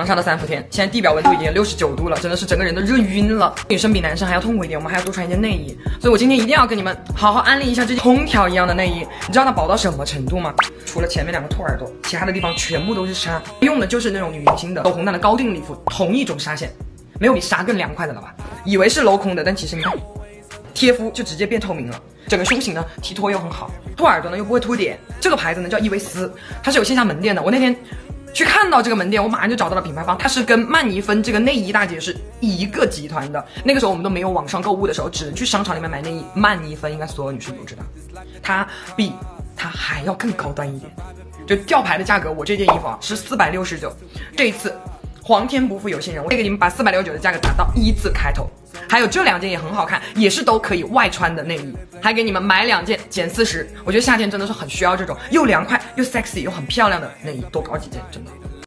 长沙的3伏天，现在地表温度已经69度了，真的是整个人都热晕了。女生比男生还要痛苦一点，我们还要多穿一件内衣。所以我今天一定要跟你们好好安利一下这件空调一样的内衣。你知道它薄到什么程度吗？除了前面2个兔耳朵，其他的地方全部都是纱，用的就是那种女明星的走红毯的高定礼服，同一种纱线，没有比纱更凉快的了吧？以为是镂空的，但其实你看，贴敷就直接变透明了。整个胸型呢提脱又很好，兔耳朵呢又不会凸点。这个牌子呢叫伊维斯，它是有线下门店的。我那天去看到这个门店，我马上就找到了品牌方，它是跟曼妮芬这个内衣大姐是一个集团的。那个时候我们都没有网上购物的时候，只能去商场里面买内衣。曼妮芬应该所有女生都知道，它比它还要更高端一点。就吊牌的价格，我这件衣服啊是469，这一次皇天不负有心人，我给你们把469的价格打到1字开头。还有这2件也很好看，也是都可以外穿的内衣，还给你们买2件减40。我觉得夏天真的是很需要这种又凉快又 sexy 又很漂亮的内衣，多搞几件真的。